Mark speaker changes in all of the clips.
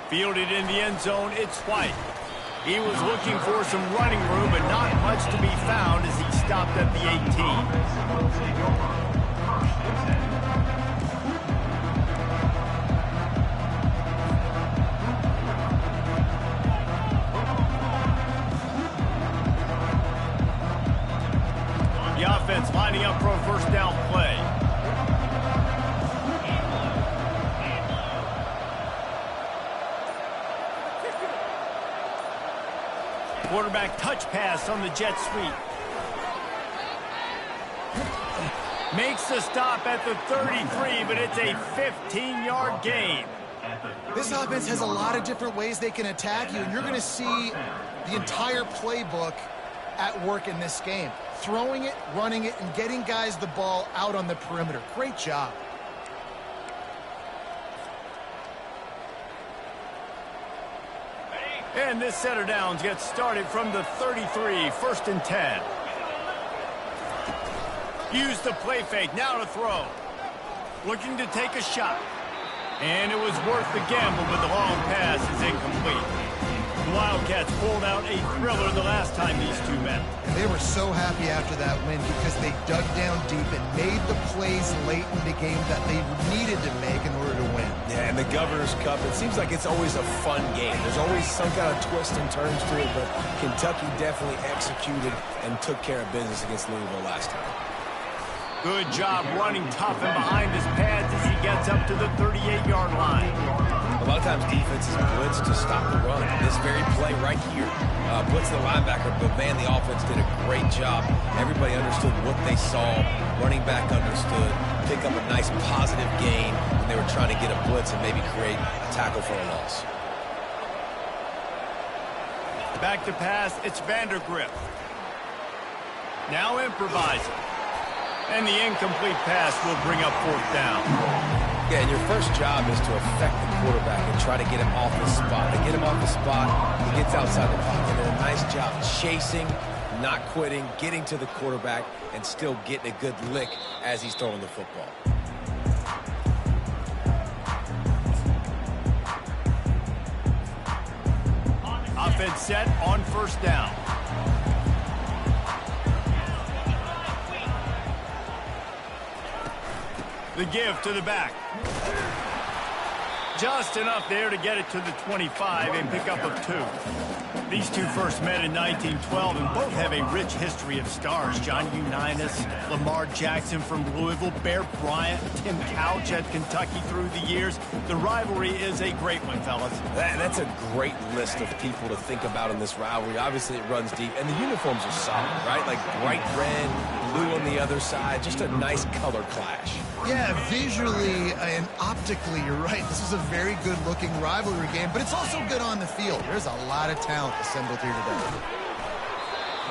Speaker 1: Fielded in the end zone, it's White. He was looking for some running room, but not much to be found as he stopped at the 18. Offense lining up for a first down play. Quarterback touch pass on the jet sweep. Makes the stop at the 33, but it's a 15-yard gain.
Speaker 2: This offense has a lot of different ways they can attack you, and you're going to see the entire playbook at work in this game. Throwing it, running it, and getting guys the ball out on the perimeter. Great job.
Speaker 1: And this set of downs gets started from the 33, first and 10. Use the play fake, now to throw. Looking to take a shot. And it was worth the gamble, but the long pass is incomplete. The Wildcats pulled out a thriller the last time these two met.
Speaker 2: And they were so happy after that win because they dug down deep and made the plays late in the game that they needed to make in order to win.
Speaker 3: Yeah, and the Governor's Cup, it seems like it's always a fun game. There's always some kind of twists and turns to it, but Kentucky definitely executed and took care of business against Louisville last time.
Speaker 1: Good job running tough and behind his pads as he gets up to the 38-yard line.
Speaker 3: A lot of times defenses blitz to stop the run. This very play right here, blitz the linebacker, but man, the offense did a great job. Everybody understood what they saw. Running back understood. Pick up a nice positive gain when they were trying to get a blitz and maybe create a tackle for a loss.
Speaker 1: Back to pass, it's Vandergrift. Now improvising. And the incomplete pass will bring up fourth down.
Speaker 3: Yeah, and your first job is to affect the quarterback and try to get him off the spot. To get him off the spot, he gets outside the pocket. And a nice job chasing, not quitting, getting to the quarterback, and still getting a good lick as he's throwing the football.
Speaker 1: Offense set on first down. The give to the back. Just enough there to get it to the 25 and pick up of 2. These two first met in 1912 and both have a rich history of stars. John Unitas, Lamar Jackson from Louisville, Bear Bryant, Tim Couch at Kentucky through the years. The rivalry is a great one, fellas.
Speaker 3: That's a great list of people to think about in this rivalry. Obviously, it runs deep, and the uniforms are solid, right? Like bright red, blue on the other side, just a nice color clash.
Speaker 2: Yeah, visually and optically, you're right. This is a very good-looking rivalry game, but it's also good on the field. There's a lot of talent assembled here today.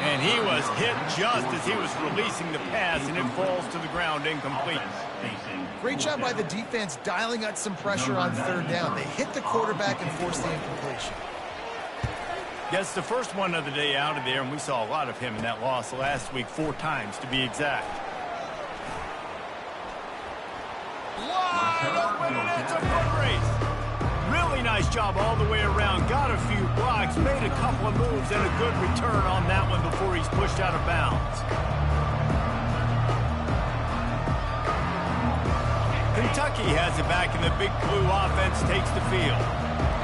Speaker 1: And he was hit just as he was releasing the pass, and it falls to the ground incomplete.
Speaker 2: Great job by the defense dialing out some pressure on third down. They hit the quarterback and forced the incompletion.
Speaker 1: Gets the first one of the day out of there, and we saw a lot of him in that loss last week, 4 times to be exact. Wide open, and it's a foot race. Really nice job all the way around. Got a few blocks, made a couple of moves, and a good return on that one before he's pushed out of bounds. Kentucky has it back, and the Big Blue offense takes the field.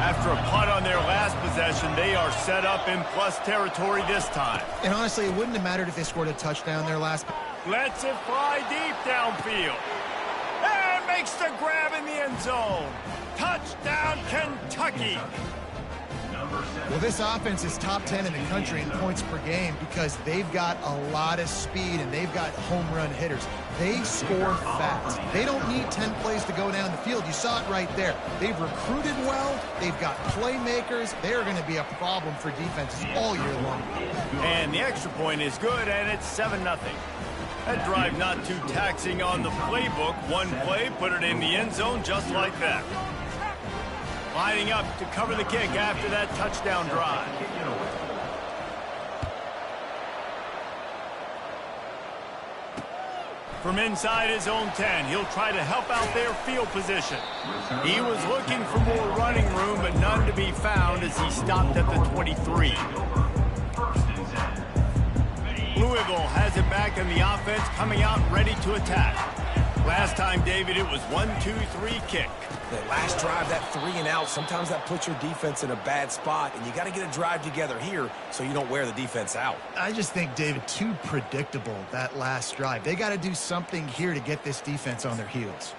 Speaker 1: After a punt on their last possession, they are set up in plus territory this time.
Speaker 2: And honestly, it wouldn't have mattered if they scored a touchdown their last.
Speaker 1: Lets it fly deep downfield. And makes the grab in the end zone. Touchdown, Kentucky.
Speaker 2: Well, this offense is top 10 in the country in points per game because they've got a lot of speed and they've got home run hitters. They score fast. They don't need 10 plays to go down the field. You saw it right there. They've recruited well. They've got playmakers. They're going to be a problem for defenses all year long.
Speaker 1: And the extra point is good, and it's 7-0. That drive not too taxing on the playbook. One play, put it in the end zone just like that. Lining up to cover the kick after that touchdown drive. From inside his own 10, he'll try to help out their field position. He was looking for more running room, but none to be found as he stopped at the 23. Louisville has it back in the offense, coming out ready to attack. Last time, David, it was 1-2-3 kick.
Speaker 3: The last drive, that 3 and out, sometimes that puts your defense in a bad spot, and you got to get a drive together here so you don't wear the defense out.
Speaker 2: I just think, David, too predictable, that last drive. They got to do something here to get this defense on their heels.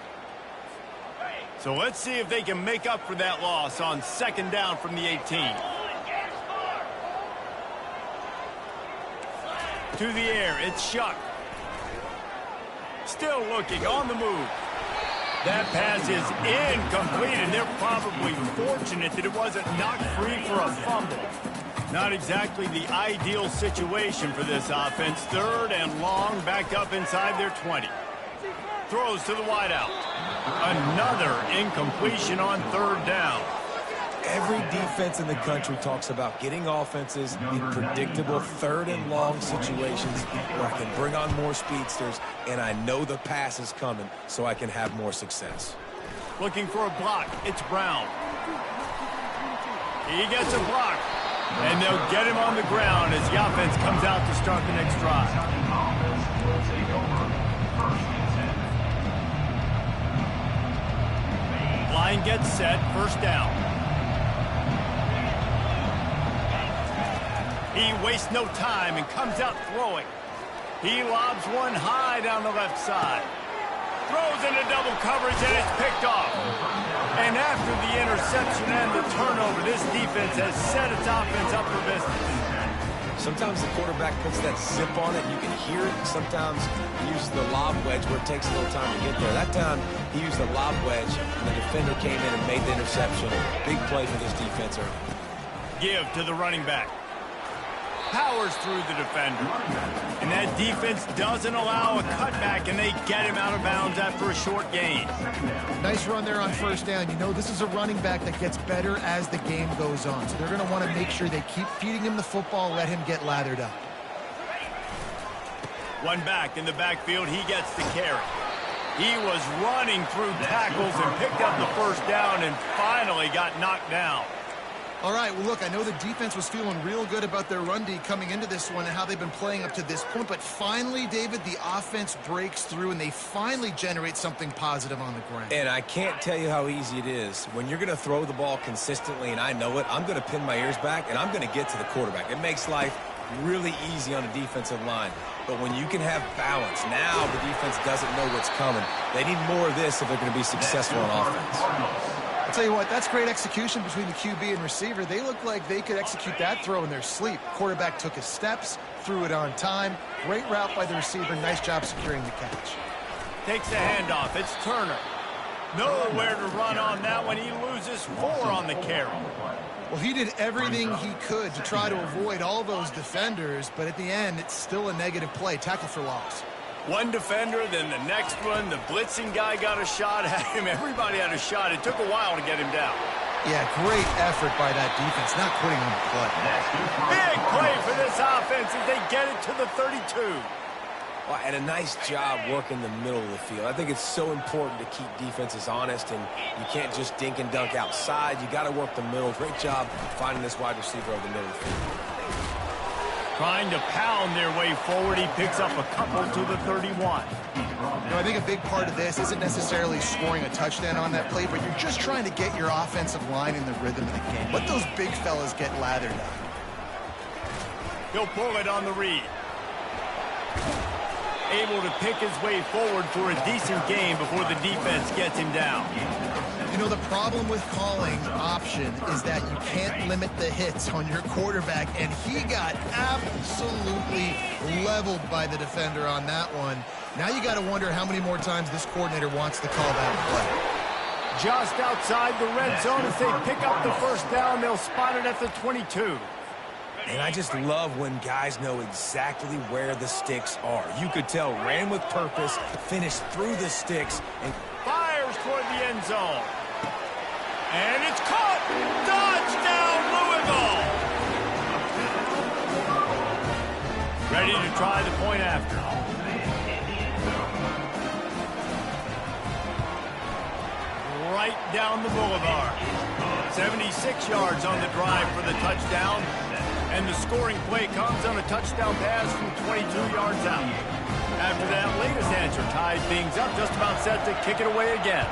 Speaker 1: So let's see if they can make up for that loss on 2nd down from the 18. To the air, it's Shuck. Still looking, on the move. That pass is incomplete, and they're probably fortunate that it wasn't knocked free for a fumble. Not exactly the ideal situation for this offense. 3rd and long, backed up inside their 20. Throws to the wideout. Another incompletion on 3rd down.
Speaker 3: Every defense in the country talks about getting offenses in predictable 3rd and long situations where I can bring on more speedsters and I know the pass is coming so I can have more success.
Speaker 1: Looking for a block. It's Brown. He gets a block. And they'll get him on the ground as the offense comes out to start the next drive. Line gets set. 1st down. He wastes no time and comes out throwing. He lobs one high down the left side. Throws into double coverage, and it's picked off. And after the interception and the turnover, this defense has set its offense up for business.
Speaker 3: Sometimes the quarterback puts that zip on it, and you can hear it. Sometimes he uses the lob wedge where it takes a little time to get there. That time, he used the lob wedge, and the defender came in and made the interception. Big play for this defense early.
Speaker 1: Give to the running back. Powers through the defender. And that defense doesn't allow a cutback, and they get him out of bounds after a short gain.
Speaker 2: Nice run there on 1st down. You know, this is a running back that gets better as the game goes on. So they're going to want to make sure they keep feeding him the football, let him get lathered up.
Speaker 1: One back in the backfield, he gets the carry. He was running through tackles and picked up the 1st down and finally got knocked down.
Speaker 2: All right, well, look, I know the defense was feeling real good about their run D coming into this one and how they've been playing up to this point, but finally, David, the offense breaks through and they finally generate something positive on the ground.
Speaker 3: And I can't tell you how easy it is. When you're going to throw the ball consistently, and I know it, I'm going to pin my ears back, and I'm going to get to the quarterback. It makes life really easy on a defensive line. But when you can have balance, now the defense doesn't know what's coming. They need more of this if they're going to be successful on offense.
Speaker 2: I'll tell you what, that's great execution between the QB and receiver. They look like they could execute that throw in their sleep. Quarterback took his steps, threw it on time. Great route by the receiver. Nice job securing the catch.
Speaker 1: Takes the handoff. It's Turner. Nowhere to run on that one. He loses 4 on the carry.
Speaker 2: Well, he did everything he could to try to avoid all those defenders, but at the end, it's still a negative play. Tackle for loss.
Speaker 1: One defender, then the next one. The blitzing guy got a shot at him. Everybody had a shot. It took a while to get him down.
Speaker 2: Yeah, great effort by that defense, not quitting on the play.
Speaker 1: Big play for this offense as they get it to the 32.
Speaker 3: Well, and a nice job working the middle of the field. I think it's so important to keep defenses honest, and you can't just dink and dunk outside. You got to work the middle. Great job finding this wide receiver over the middle of the field.
Speaker 1: Trying to pound their way forward. He picks up a couple to the 31.
Speaker 2: I think a big part of this isn't necessarily scoring a touchdown on that play, but you're just trying to get your offensive line in the rhythm of the game. Let those big fellas get lathered up.
Speaker 1: He'll pull it on the read. Able to pick his way forward for a decent game before the defense gets him down.
Speaker 2: You know, the problem with calling option is that you can't limit the hits on your quarterback, and he got absolutely leveled by the defender on that one. Now you got to wonder how many more times this coordinator wants to call that play.
Speaker 1: Just outside the red zone as they pick up the 1st down. They'll spot it at the 22.
Speaker 3: And I just love when guys know exactly where the sticks are. You could tell ran with purpose, finished through the sticks, and
Speaker 1: fires toward the end zone. And it's caught! Touchdown, Louisville! Ready to try the point after. down the boulevard. 76 yards on the drive for the touchdown. And the scoring play comes on a touchdown pass from 22 yards out. After that latest answer tied things up, just about set to kick it away again.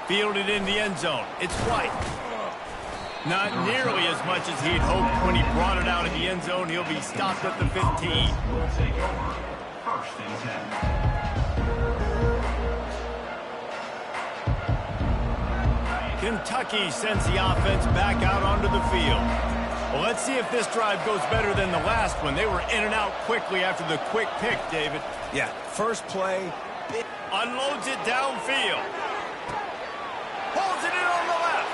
Speaker 1: Fielded in the end zone. It's White. Not nearly as much as he'd hoped when he brought it out of the end zone. He'll be stopped at the 15.
Speaker 4: First and 10.
Speaker 1: Kentucky sends the offense back out onto the field. Well, let's see if this drive goes better than the last one. They were in and out quickly after the quick pick, David.
Speaker 3: Yeah, first play.
Speaker 1: Unloads it downfield. Pulls it in on the left.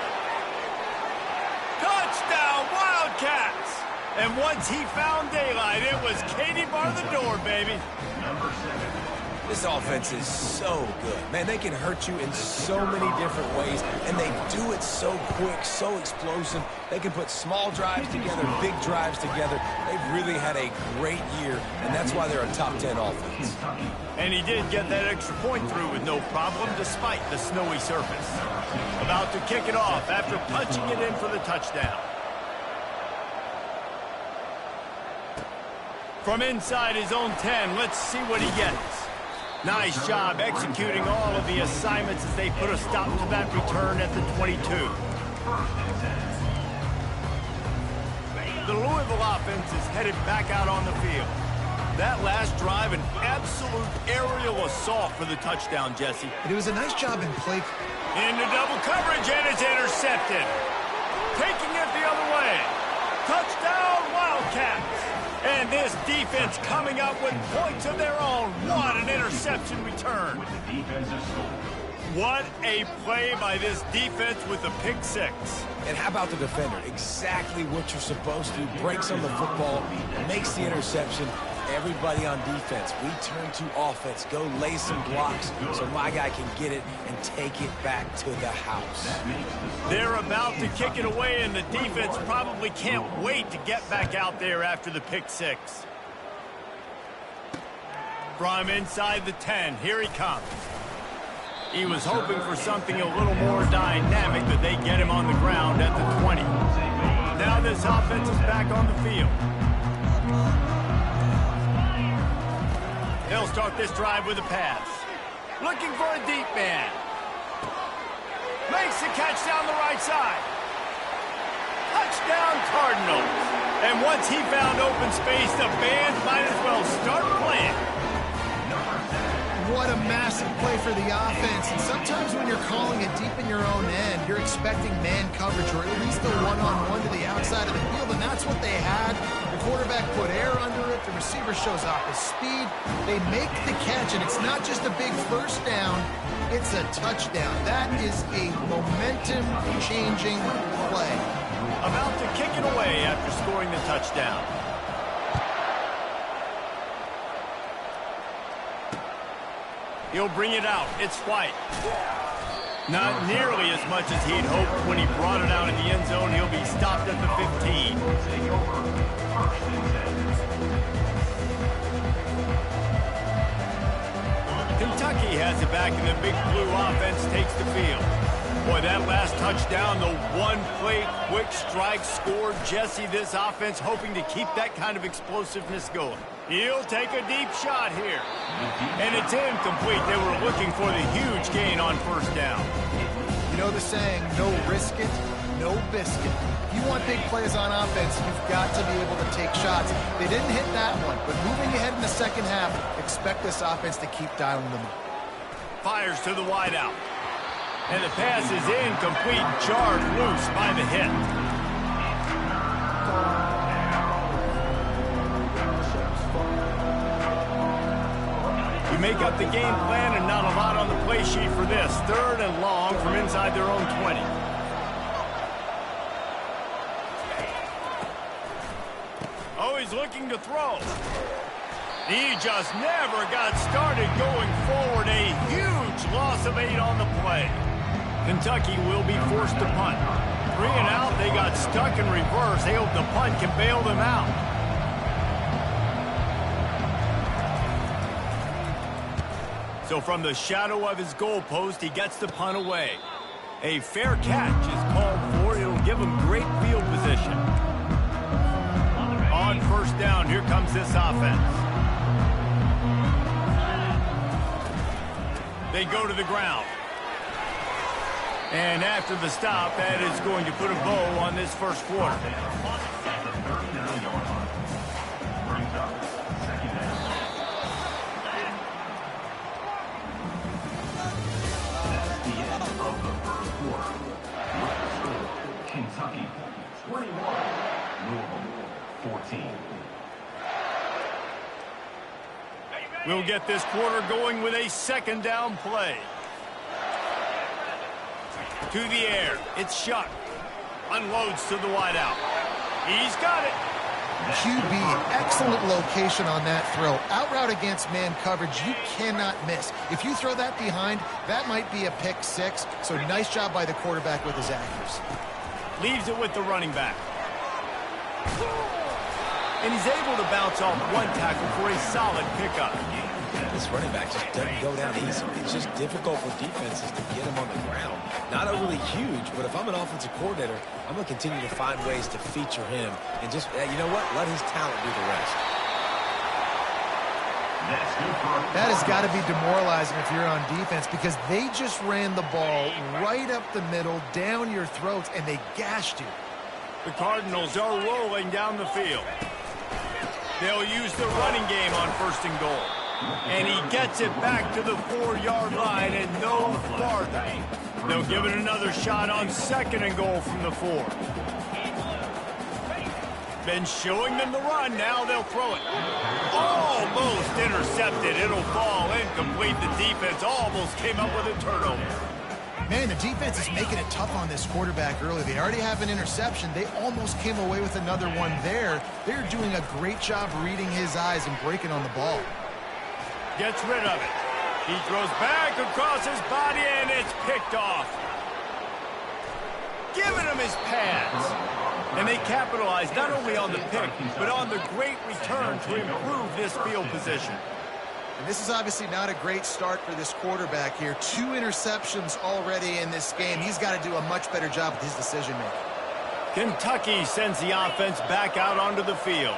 Speaker 1: Touchdown, Wildcats! And once he found daylight, it was Katie bar the door, baby.
Speaker 4: Number 7.
Speaker 3: This offense is so good. Man, they can hurt you in so many different ways, and they do it so quick, so explosive. They can put small drives together, big drives together. They've really had a great year, and that's why they're a top 10 offense.
Speaker 1: And he did get that extra point through with no problem, despite the snowy surface. About to kick it off after punching it in for the touchdown. From inside his own 10, let's see what he gets. Nice job executing all of the assignments as they put a stop to that return at the 22. The Louisville offense is headed back out on the field. That last drive, an absolute aerial assault for the touchdown, Jesse.
Speaker 2: It was a nice job in play.
Speaker 1: Into double coverage, and it's intercepted. Taking it the other way. Touchdown, Wildcats. And this defense coming up with points of their own. What an interception return.
Speaker 4: With the defensive score.
Speaker 1: What a play by this defense with the pick six.
Speaker 3: And how about the defender? Exactly what you're supposed to. Breaks on the football, makes the interception. Everybody on defense, we turn to offense. Go lay some blocks so my guy can get it and take it back to the house.
Speaker 1: They're about to kick it away, and the defense probably can't wait to get back out there after the pick six. From inside the 10, here he comes. He was hoping for something a little more dynamic, but they get him on the ground at the 20. Now this offense is back on the field. They'll start this drive with a pass. Looking for a deep man. Makes the catch down the right side. Touchdown, Cardinals. And once he found open space, the band might as well start playing.
Speaker 2: What a massive play for the offense. And sometimes when you're calling it deep in your own end, you're expecting man coverage or at least a one-on-one to the outside of the field, and that's what they had. The quarterback put air under it. The receiver shows off his speed. They make the catch, and it's not just a big first down. It's a touchdown. That is a momentum-changing play.
Speaker 1: About to kick it away after scoring the touchdown. He'll bring it out. It's White. Not nearly as much as he'd hoped when he brought it out in the end zone. He'll be stopped at the 15. Kentucky has it back, and the Big Blue offense takes the field. Boy, that last touchdown, the one-play quick strike scored. Jesse, this offense hoping to keep that kind of explosiveness going. He'll take a deep shot here. And it's incomplete. They were looking for the huge gain on first down.
Speaker 2: You know the saying, no risk it, no biscuit. If you want big plays on offense, you've got to be able to take shots. They didn't hit that one, but moving ahead in the second half, expect this offense to keep dialing them up.
Speaker 1: Fires to the wideout. And the pass is incomplete, jarred loose by the hit. You make up the game plan and not a lot on the play sheet for this. 3rd and long from inside their own 20. Oh, he's looking to throw. He just never got started going forward. A huge loss of 8 on the play. Kentucky will be forced to punt. 3 and out, they got stuck in reverse. They hope the punt can bail them out. So from the shadow of his goalpost, he gets the punt away. A fair catch is called for. It'll give him great field position. On first down, here comes this offense. They go to the ground. And after the stop, that is going to put a bow on this first quarter.
Speaker 4: Kentucky 21, Louisville 14.
Speaker 1: We'll get this quarter going with a second down play. To the air. It's Shuck. Unloads to the wideout. He's got it.
Speaker 2: QB, excellent location on that throw. Out route against man coverage, you cannot miss. If you throw that behind, that might be a pick six. So nice job by the quarterback with his accuracy.
Speaker 1: Leaves it with the running back. And he's able to bounce off one tackle for a solid pickup.
Speaker 3: This running back just doesn't go down easy. It's just difficult for defenses to get him on the ground. Not overly huge, but if I'm an offensive coordinator, I'm going to continue to find ways to feature him and just, you know what, let his talent do the rest.
Speaker 2: That has got to be demoralizing if you're on defense because they just ran the ball right up the middle, down your throats, and they gashed you.
Speaker 1: The Cardinals are rolling down the field. They'll use the running game on first and goal. And he gets it back to the 4-yard line and no farther. They'll give it another shot on second and goal from the 4. Been showing them the run. Now they'll throw it. Almost intercepted. It'll fall incomplete. The defense almost came up with a turnover.
Speaker 2: Man, the defense is making it tough on this quarterback early. They already have an interception. They almost came away with another one there. They're doing a great job reading his eyes and breaking on the ball.
Speaker 1: Gets rid of it. He throws back across his body, and it's picked off. Giving him his pads. And they capitalize not only on the pick, but on the great return to improve this field position.
Speaker 2: And this is obviously not a great start for this quarterback here. 2 interceptions already in this game. He's got to do a much better job with his decision-making.
Speaker 1: Kentucky sends the offense back out onto the field.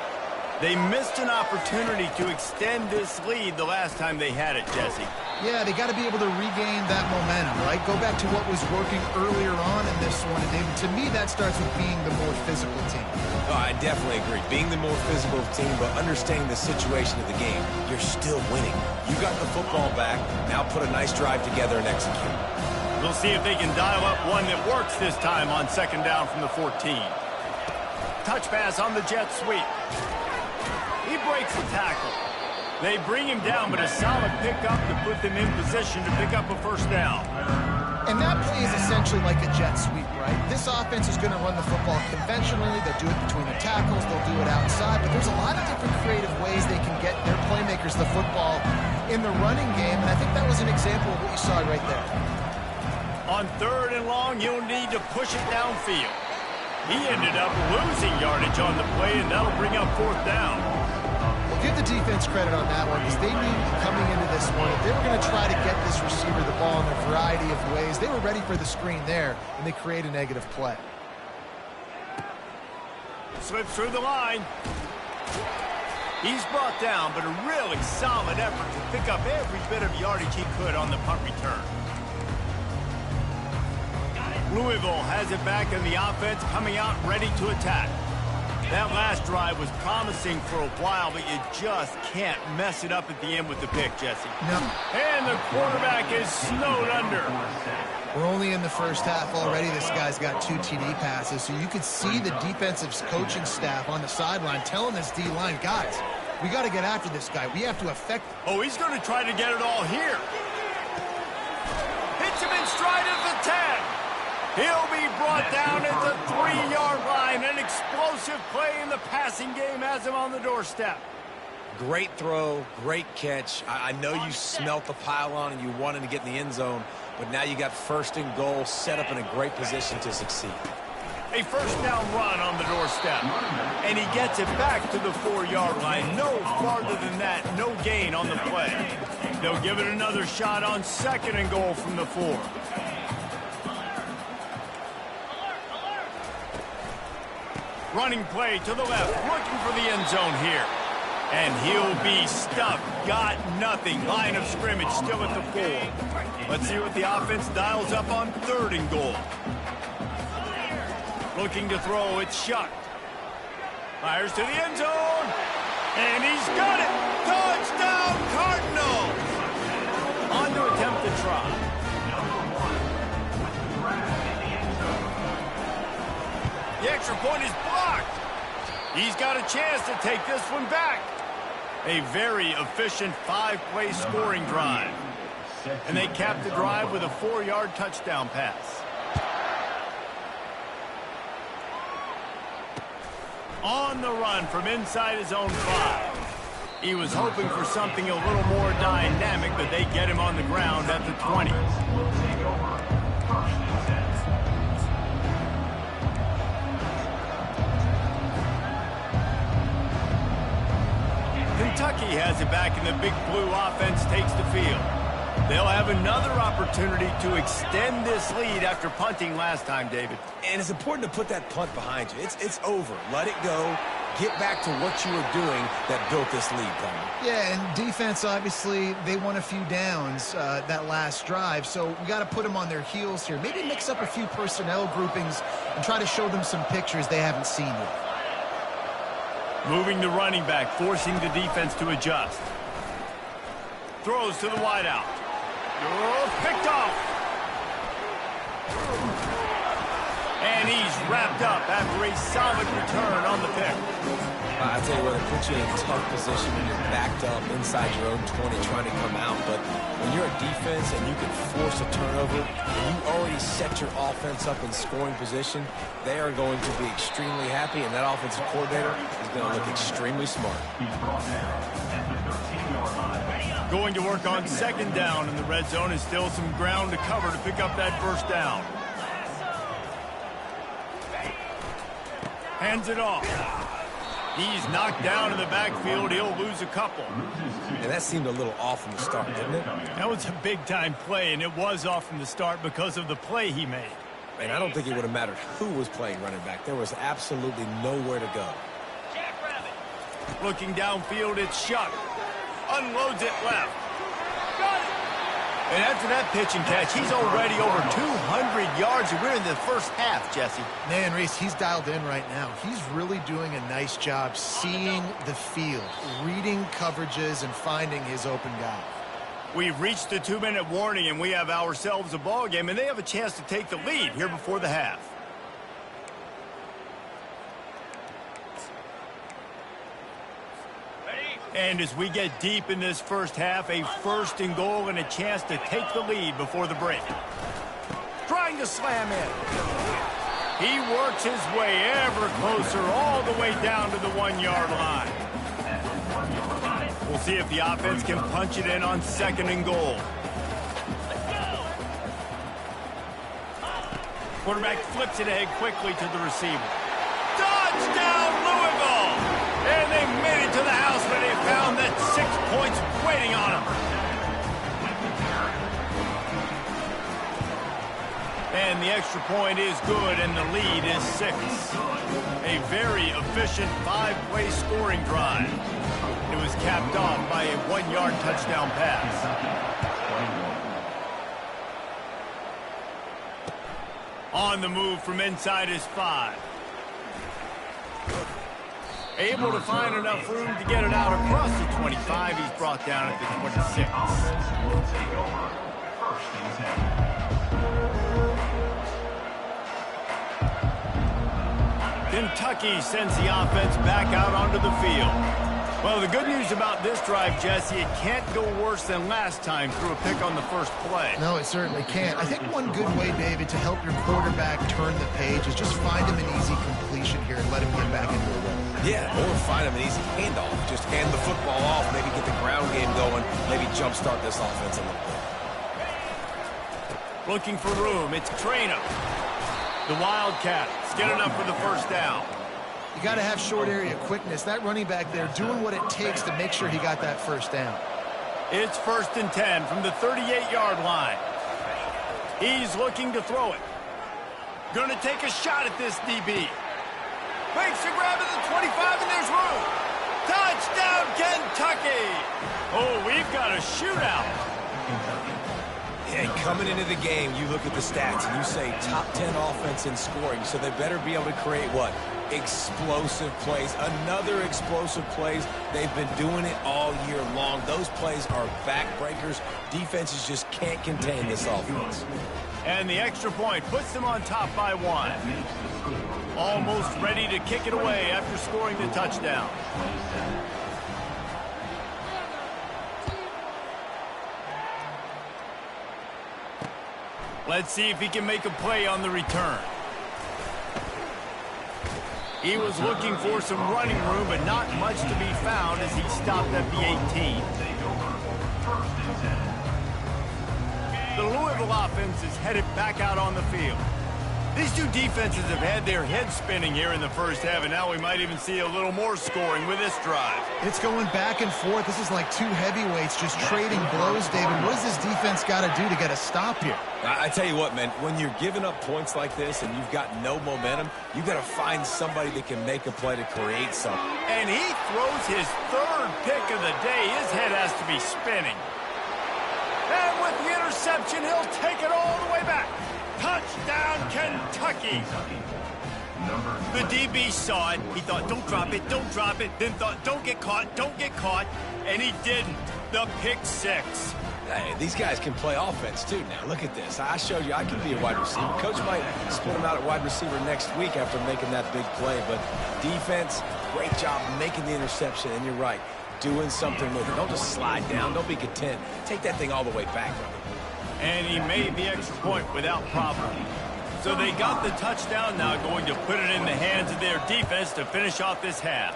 Speaker 1: They missed an opportunity to extend this lead the last time they had it, Jesse.
Speaker 2: Yeah, they got to be able to regain that momentum, right? Go back to what was working earlier on in this one. And to me, that starts with being the more physical team.
Speaker 3: Oh, I definitely agree. Being the more physical team, but understanding the situation of the game, you're still winning. You got the football back. Now put a nice drive together and execute.
Speaker 1: We'll see if they can dial up one that works this time on second down from the 14. Touch pass on the jet sweep. He breaks the tackle. They bring him down, but a solid pickup to put them in position to pick up a first down.
Speaker 2: And that play is essentially like a jet sweep, right? This offense is going to run the football conventionally. They'll do it between the tackles. They'll do it outside. But there's a lot of different creative ways they can get their playmakers the football in the running game. And I think that was an example of what you saw right there.
Speaker 1: On third and long, you'll need to push it downfield. He ended up losing yardage on the play, and that'll bring up fourth down.
Speaker 2: Well, give the defense credit on that one because they knew coming into this one that they were going to try to get this receiver the ball in a variety of ways. They were ready for the screen there, and they create a negative play.
Speaker 1: Slips through the line. He's brought down, but a really solid effort to pick up every bit of yardage he could on the punt return. Louisville has it back in the offense, coming out ready to attack. That last drive was promising for a while, but you just can't mess it up at the end with the pick, Jesse.
Speaker 2: No.
Speaker 1: And the quarterback is snowed under.
Speaker 2: We're only in the first half already. This guy's got 2 TD passes, so you could see the defensive coaching staff on the sideline telling this D-line, guys, we got to get after this guy. We have to affect.
Speaker 1: Oh, he's going to try to get it all here. Hits him in stride at the 10. He'll be brought down at the 3-yard line. An explosive play in the passing game has him on the doorstep.
Speaker 3: Great throw, great catch. I know you smelt the pylon and you wanted to get in the end zone, but now you got first and goal set up in a great position to succeed.
Speaker 1: A first down run on the doorstep. And he gets it back to the 4-yard line. No farther than that, no gain on the play. They'll give it another shot on 2nd and goal from the 4. Running play to the left, looking for the end zone here. And he'll be stuck. Got nothing. Line of scrimmage still at the 4. Let's see what the offense dials up on 3rd and goal. Looking to throw, it's Shuck. Fires to the end zone. And he's got it. Touchdown, Cardinals. On to attempt the try. The extra point is blocked. He's got a chance to take this one back. A very efficient 5-play scoring drive. And they cap the drive with a 4-yard touchdown pass. On the run from inside his own 5. He was hoping for something a little more dynamic, but they get him on the ground at the 20. Kentucky has it back, and the Big Blue offense takes the field. They'll have another opportunity to extend this lead after punting last time, David.
Speaker 3: And it's important to put that punt behind you. It's over. Let it go. Get back to what you were doing that built this lead, Palmer.
Speaker 2: Yeah, and defense, obviously, they won a few downs that last drive, so we got to put them on their heels here. Maybe mix up a few personnel groupings and try to show them some pictures they haven't seen yet.
Speaker 1: Moving the running back, forcing the defense to adjust. Throws to the wideout. Picked off. And he's wrapped up after a solid return on the pick.
Speaker 3: I tell you what, it puts you in a tough position when you're backed up inside your own 20 trying to come out. But when you're a defense and you can force a turnover, and you already set your offense up in scoring position, they are going to be extremely happy, and that offensive coordinator is going to look extremely smart.
Speaker 1: Going to work on 2nd down in the red zone, and still some ground to cover to pick up that first down. Hands it off. He's knocked down in the backfield. He'll lose a couple.
Speaker 3: And that seemed a little off from the start, didn't it?
Speaker 1: That was a big-time play, and it was off from the start because of the play he made.
Speaker 3: And I don't think it would have mattered who was playing running back. There was absolutely nowhere to go.
Speaker 1: Looking downfield, it's Shuck. Unloads it left. Got it. And after that pitch and catch, he's already over 200 yards, and we're in the first half, Jesse.
Speaker 2: Man, Reese, he's dialed in right now. He's really doing a nice job seeing the field, reading coverages, and finding his open guy.
Speaker 1: We've reached the 2-minute warning, and we have ourselves a ball game, and they have a chance to take the lead here before the half. And as we get deep in this first half, a 1st and goal and a chance to take the lead before the break. Trying to slam in. He works his way ever closer all the way down to the 1-yard line. We'll see if the offense can punch it in on 2nd and goal. Quarterback flips it ahead quickly to the receiver. Touchdown, Louisville! And they made it to the house where they found that 6 points waiting on them. And the extra point is good, and the lead is 6. A very efficient 5-play scoring drive. It was capped off by a 1-yard touchdown pass. On the move from inside his 5. Able to find enough room to get it out across the 25. He's brought down at the 26.
Speaker 4: Will take over 1st and 10.
Speaker 1: Kentucky sends the offense back out onto the field. Well, the good news about this drive, Jesse, it can't go worse than last time through a pick on the first play.
Speaker 2: No, it certainly can't. I think one good way, David, to help your quarterback turn the page is just find him an easy completion here and let him get back into a run.
Speaker 3: Yeah, or find him an easy handoff. Just hand the football off, maybe get the ground game going, maybe jumpstart this offense a little bit.
Speaker 1: Looking for room, it's Trainer. The Wildcats get enough for the first down.
Speaker 2: You got to have short area quickness. That running back there doing what it takes to make sure he got that first down.
Speaker 1: It's 1st and 10 from the 38-yard line. He's looking to throw it. Going to take a shot at this DB. Makes a grab at the 25, and there's room. Touchdown, Kentucky! Oh, we've got a shootout.
Speaker 3: Yeah, coming into the game, you look at the stats and you say top 10 offense in scoring, so they better be able to create what? Explosive plays. Another explosive plays. They've been doing it all year long. Those plays are backbreakers. Defenses just can't contain this offense.
Speaker 1: And the extra point puts them on top by 1. Almost ready to kick it away after scoring the touchdown. Let's see if he can make a play on the return. He was looking for some running room, but not much to be found as he stopped at the 18. The Louisville offense is headed back out on the field. These two defenses have had their heads spinning here in the first half, and now we might even see a little more scoring with this drive.
Speaker 2: It's going back and forth. This is like two heavyweights just trading blows, David. What does this defense got to do to get a stop here?
Speaker 3: I tell you what, man, when you're giving up points like this and you've got no momentum, you've got to find somebody that can make a play to create something.
Speaker 1: And he throws his 3rd pick of the day. His head has to be spinning. And with the interception, he'll take it all the way back. Touchdown, Kentucky. The DB saw it. He thought, don't drop it, don't drop it. Then thought, don't get caught, don't get caught. And he didn't. The pick 6.
Speaker 3: Hey, these guys can play offense, too. Now, look at this. I showed you I can be a wide receiver. Coach might split him out at wide receiver next week after making that big play. But defense, great job making the interception. And you're right, doing something with it. Don't just slide down. Don't be content. Take that thing all the way back.
Speaker 1: And he made the extra point without problem. So they got the touchdown, now going to put it in the hands of their defense to finish off this half.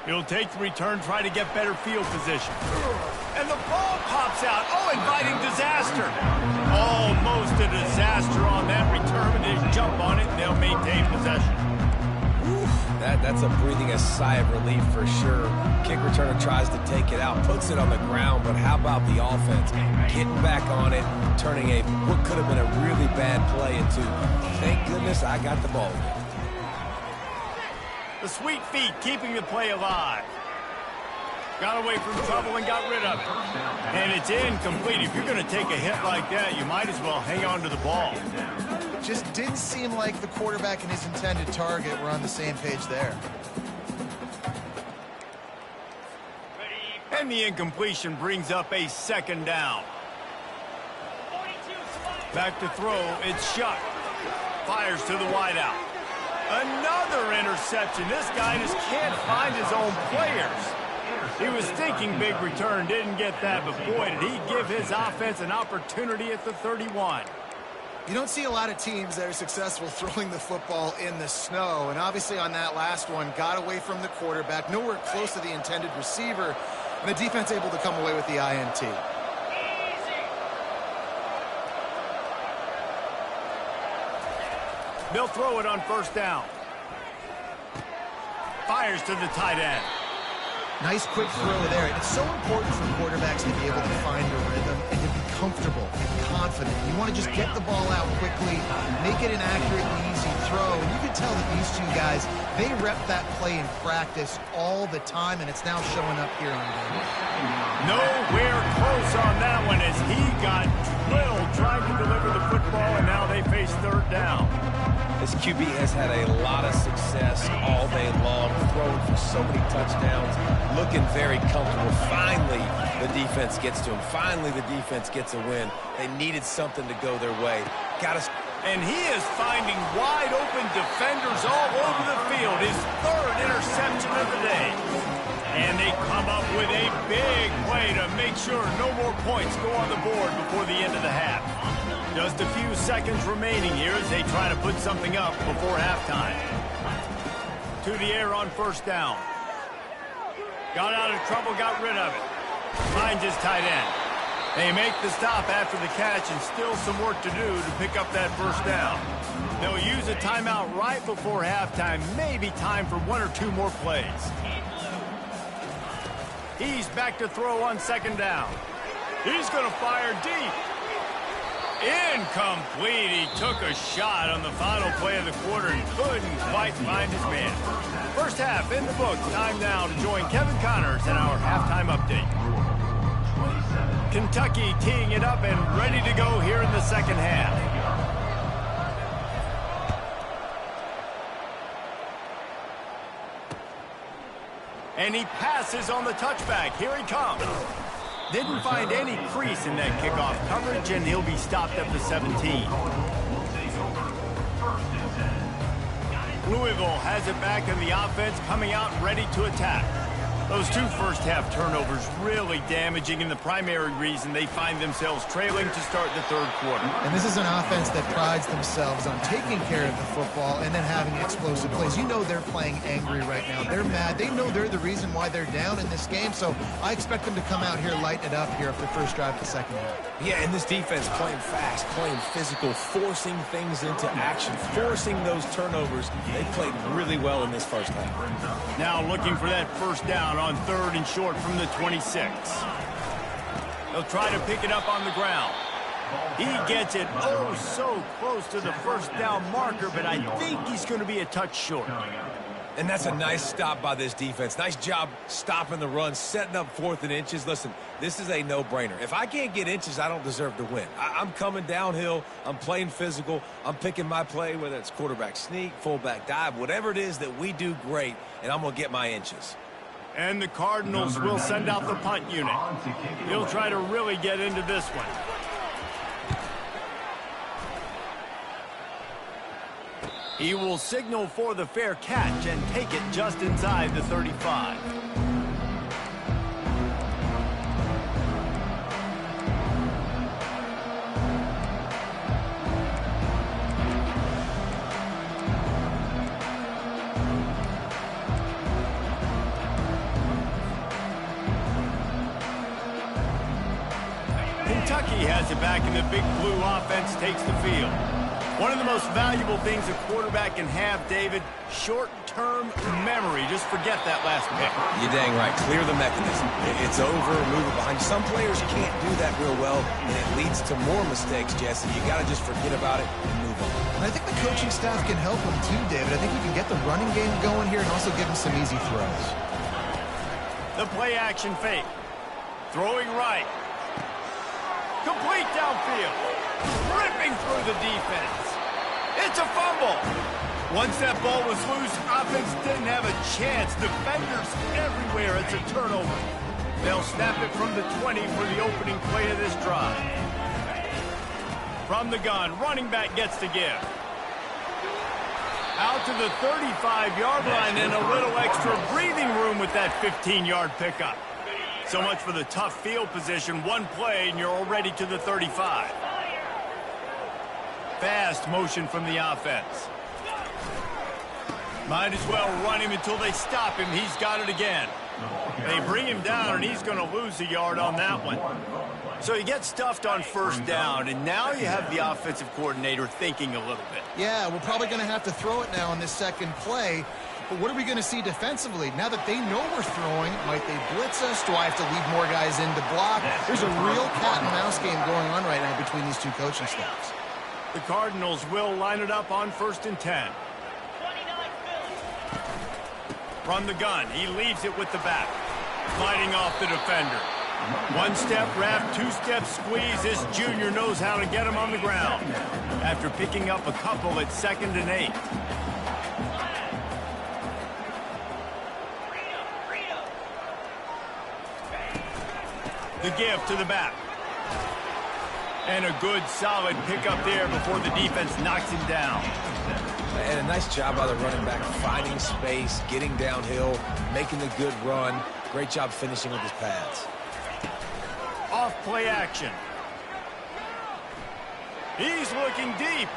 Speaker 1: He'll take the return, try to get better field position. And the ball pops out. Oh, inviting disaster. Almost a disaster on that return, and they jump on it, and they'll maintain possession.
Speaker 3: That's a breathing a sigh of relief for sure. Kick returner tries to take it out, puts it on the ground, but how about the offense? Getting back on it, turning what could have been a really bad play into, thank goodness I got the ball again.
Speaker 1: The sweet feet keeping the play alive. Got away from trouble and got rid of it. And it's incomplete. If you're going to take a hit like that, you might as well hang on to the ball.
Speaker 2: Just didn't seem like the quarterback and his intended target were on the same page there.
Speaker 1: And the incompletion brings up a 2nd down. Back to throw, it's Shuck. Fires to the wideout. Another interception. This guy just can't find his own players. He was thinking big return, didn't get that, but boy, did he give his offense an opportunity at the 31.
Speaker 2: You don't see a lot of teams that are successful throwing the football in the snow, and obviously on that last one, got away from the quarterback, nowhere close to the intended receiver, and the defense able to come away with the INT.
Speaker 1: They'll throw it on 1st down. Fires to the tight end.
Speaker 2: Nice quick throw there. It's so important for quarterbacks to be able to find a rhythm and to be comfortable and confident. You want to just get the ball out quickly, make it an accurate and easy throw. And you can tell that these two guys, they rep that play in practice all the time, and it's now showing up here on game.
Speaker 1: Nowhere close on that one as he got drilled trying to deliver the football, and now they face 3rd down.
Speaker 3: This QB has had a lot of success all day long, throwing for so many touchdowns, looking very comfortable. Finally, the defense gets to him. Finally, the defense gets a win. They needed something to go their way.
Speaker 1: And he is finding wide open defenders all over the field. His 3rd interception of the day. And they come up with a big play to make sure no more points go on the board before the end of the half. Just a few seconds remaining here as they try to put something up before halftime. To the air on 1st down. Got out of trouble, got rid of it. Finds his tight end. They make the stop after the catch and still some work to do to pick up that first down. They'll use a timeout right before halftime, maybe time for one or two more plays. He's back to throw on second down. He's going to fire deep. Incomplete. He took a shot on the final play of the quarter and couldn't quite find his man. First half in the books. Time now to join Kevin Connors in our halftime update. Kentucky teeing it up and ready to go here in the second half. And he passes on the touchback. Here he comes. Didn't find any crease in that kickoff coverage, and he'll be stopped at the 17. Louisville has it back in the offense, coming out ready to attack. Those two first-half turnovers really damaging, and the primary reason they find themselves trailing to start the third quarter.
Speaker 2: And this is an offense that prides themselves on taking care of the football and then having explosive plays. You know they're playing angry right now. They're mad. They know they're the reason why they're down in this game, so I expect them to come out here, lighten it up here after the first drive of the second half.
Speaker 3: Yeah, and this defense playing fast, playing physical, forcing things into action, forcing those turnovers. They played really well in this first half.
Speaker 1: Now looking for that first down on third and short from the 26. They'll try to pick it up on the ground. He gets it oh so close to the first down marker, but I think he's going to be a touch short.
Speaker 3: And that's a nice stop by this defense. Nice job stopping the run, setting up 4th and inches. Listen, this is a no-brainer. If I can't get inches, I don't deserve to win. I'm coming downhill. I'm playing physical. I'm picking my play, whether it's quarterback sneak, fullback dive, whatever it is that we do great, and I'm going to get my inches.
Speaker 1: And the Cardinals will send out the punt unit. He'll try to really get into this one. He will signal for the fair catch and take it just inside the 35. Kentucky has it back, and the big blue offense takes the field. One of the most valuable things a quarterback can have, David, short-term memory. Just forget that last pick.
Speaker 3: You're dang right. Clear the mechanism. It's over, move it behind you. Some players can't do that real well, and it leads to more mistakes, Jesse. You got to just forget about it and move on.
Speaker 2: And I think the coaching staff can help him too, David. I think he can get the running game going here and also give him some easy throws.
Speaker 1: The play-action fake. Throwing right. Complete downfield. Ripping through the defense. It's a fumble. Once that ball was loose, offense didn't have a chance. Defenders everywhere. It's a turnover. They'll snap it from the 20 for the opening play of this drive. From the gun, running back gets to give. Out to the 35-yard line and a little extra breathing room with that 15-yard pickup. So much for the tough field position. One play and you're already to the 35. Fast motion from the offense. Might as well run him until they stop him. He's got it again. They bring him down, and he's going to lose a yard on that one. So he gets stuffed on first down, and now you have the offensive coordinator thinking a little bit.
Speaker 2: Yeah, we're probably going to have to throw it now on this second play. But what are we going to see defensively? Now that they know we're throwing, might they blitz us? Do I have to leave more guys in to block? There's a real cat-and-mouse game going on right now between these two coaching staffs.
Speaker 1: The Cardinals will line it up on 1st and 10. From the gun, he leaves it with the back. Fighting off the defender. One-step wrap, two-step squeeze. This junior knows how to get him on the ground. After picking up a couple at 2nd and 8. The give to the back. And a good, solid pickup there before the defense knocks him down.
Speaker 3: And a nice job by the running back, finding space, getting downhill, making the good run. Great job finishing with his pads.
Speaker 1: Off play action. He's looking deep.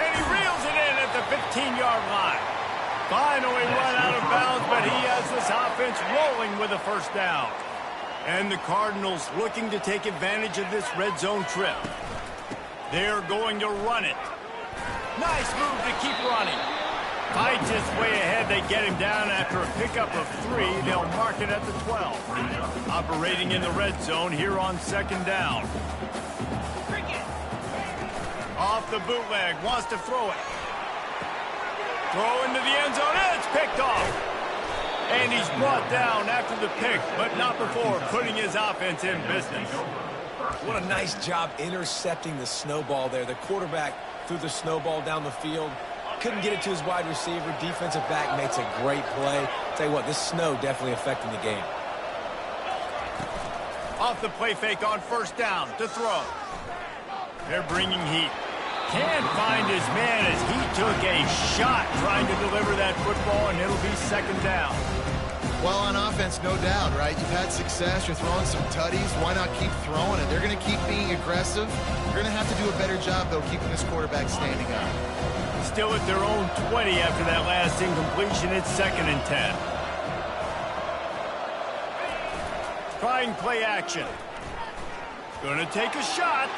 Speaker 1: And he reels it in at the 15-yard line. Finally run out of bounds, but he has this offense rolling with a first down. And the Cardinals looking to take advantage of this red zone trip. They're going to run it. Nice move to keep running. Fights his way ahead. They get him down after a pickup of 3. They'll mark it at the 12. Operating in the red zone here on 2nd down. Off the bootleg. Wants to throw it. Throw into the end zone. And it's picked off. And he's brought down after the pick, but not before putting his offense in business.
Speaker 3: What a nice job intercepting the snowball there. The quarterback threw the snowball down the field. Couldn't get it to his wide receiver. Defensive back makes a great play. Tell you what, this snow definitely affecting the game.
Speaker 1: Off the play fake on 1st down to throw. They're bringing heat. Can't find his man as he took a shot trying to deliver that football, and it'll be 2nd down.
Speaker 2: Well, on offense, no doubt, right? You've had success. You're throwing some tutties. Why not keep throwing it? They're going to keep being aggressive. You're going to have to do a better job, though, keeping this quarterback standing up.
Speaker 1: Still at their own 20 after that last incompletion. It's 2nd and 10. Trying play action. Going to take a shot.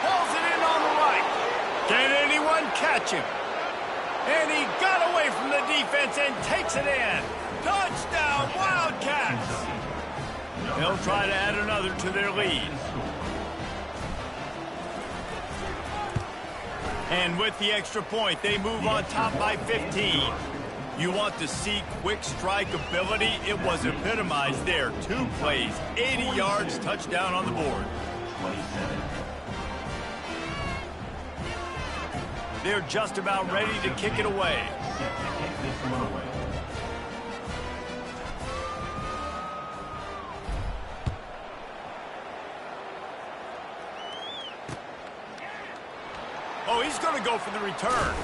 Speaker 1: Pulls it in on the right. Can anyone catch him? And he got away from the defense and takes it in. Touchdown, Wildcats! They'll try to add another to their lead. And with the extra point, they move on top by 15. You want to see quick strike ability? It was epitomized there. 2 plays, 80 yards, touchdown on the board.
Speaker 4: 27.
Speaker 1: They're just about ready to kick it away. Oh, he's going to go for the return.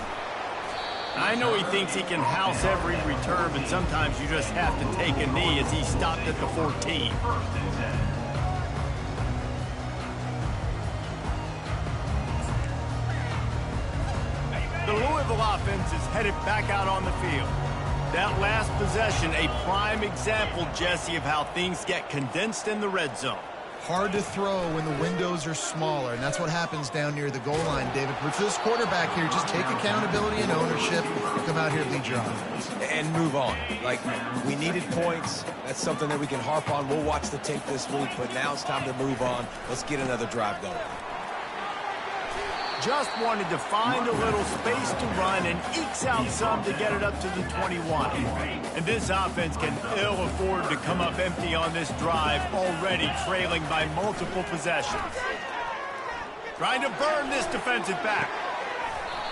Speaker 1: I know he thinks he can house every return, but sometimes you just have to take a knee as he stopped at the 14. The Louisville offense is headed back out on the field. That last possession, a prime example, Jesse, of how things get condensed in the red zone.
Speaker 2: Hard to throw when the windows are smaller, and that's what happens down near the goal line, David. But for this quarterback here, just take accountability and ownership. Come out here and lead your offense.
Speaker 3: And move on. Like, we needed points. That's something that we can harp on. We'll watch the tape this week, but now it's time to move on. Let's get another drive going.
Speaker 1: Just wanted to find a little space to run and ekes out some to get it up to the 21. And this offense can ill afford to come up empty on this drive, already trailing by multiple possessions. Trying to burn this defensive back.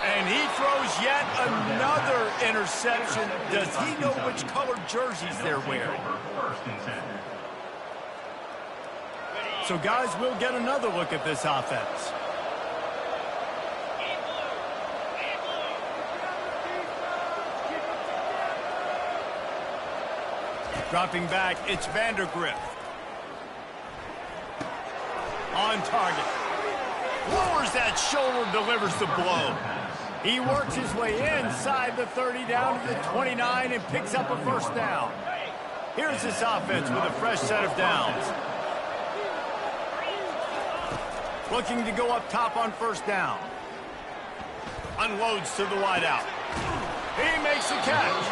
Speaker 1: And he throws yet another interception. Does he know which colored jerseys they're wearing? So, guys, we'll get another look at this offense. Dropping back, it's Vandergrift. On target. Lowers that shoulder, delivers the blow. He works his way inside the 30 down to the 29 and picks up a 1st down. Here's this offense with a fresh set of downs. Looking to go up top on 1st down. Unloads to the wideout. He makes the catch.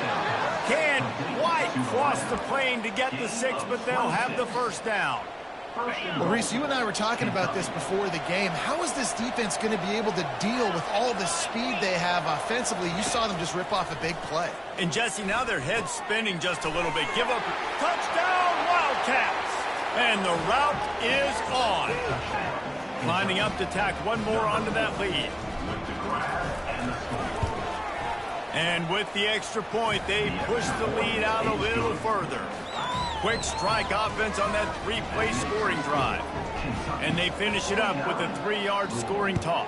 Speaker 1: Can White cross the plane to get the 6, but they'll have the 1st down.
Speaker 2: Well, Reese, you and I were talking about this before the game. How is this defense going to be able to deal with all the speed they have offensively? You saw them just rip off a big play.
Speaker 1: And, Jesse, now their head's spinning just a little bit. Give up. Touchdown, Wildcats! And the route is on. Lining up to tack one more onto that lead. And with the extra point, they push the lead out a little further. Quick strike offense on that 3-play scoring drive. And they finish it up with a 3-yard scoring toss.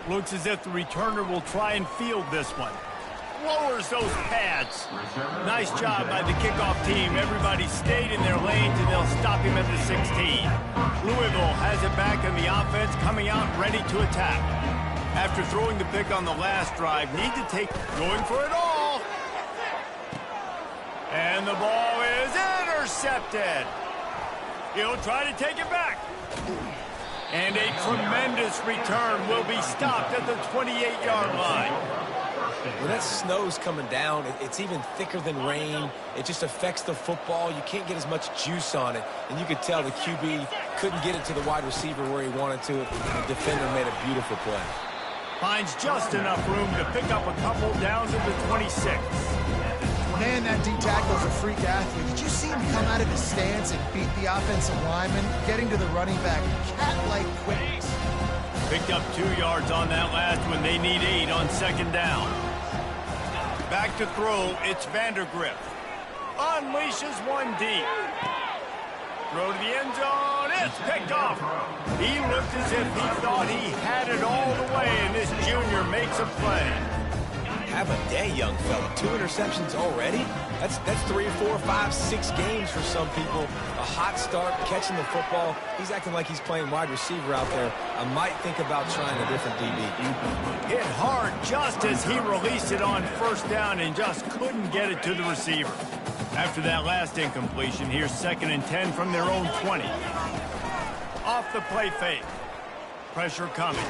Speaker 1: Looks as if the returner will try and field this one. Lowers those pads. Nice job by the kickoff team. Everybody stayed in their lanes, and they'll stop him at the 16. Louisville has it back, and the offense coming out ready to attack. After throwing the pick on the last drive, need to take going for it all. And the ball is intercepted. He'll try to take it back. And a tremendous return will be stopped at the 28-yard line.
Speaker 3: When that snow's coming down, it's even thicker than rain. It just affects the football. You can't get as much juice on it. And you could tell the QB couldn't get it to the wide receiver where he wanted to. The defender made a beautiful play.
Speaker 1: Finds just enough room to pick up a couple down to the 26.
Speaker 2: Man, that D-tackle's a freak athlete. Did you see him come out of his stance and beat the offensive lineman, getting to the running back? Cat-like quickness.
Speaker 1: Picked up 2 yards on that last one. They need 8 on second down. Back to throw, it's Vandergrift. Unleashes one deep. Throw to the end zone, it's picked off. He looked as if he thought he had it all the way, and this junior makes a play.
Speaker 3: Have a day, young fella. 2 interceptions already? That's 3 or 4 or 5, 6 games for some people. A hot start, catching the football. He's acting like he's playing wide receiver out there. I might think about trying a different DB.
Speaker 1: Hit hard just as he released it on first down and just couldn't get it to the receiver. After that last incompletion, here's 2nd and 10 from their own 20. Off the play fake. Pressure coming.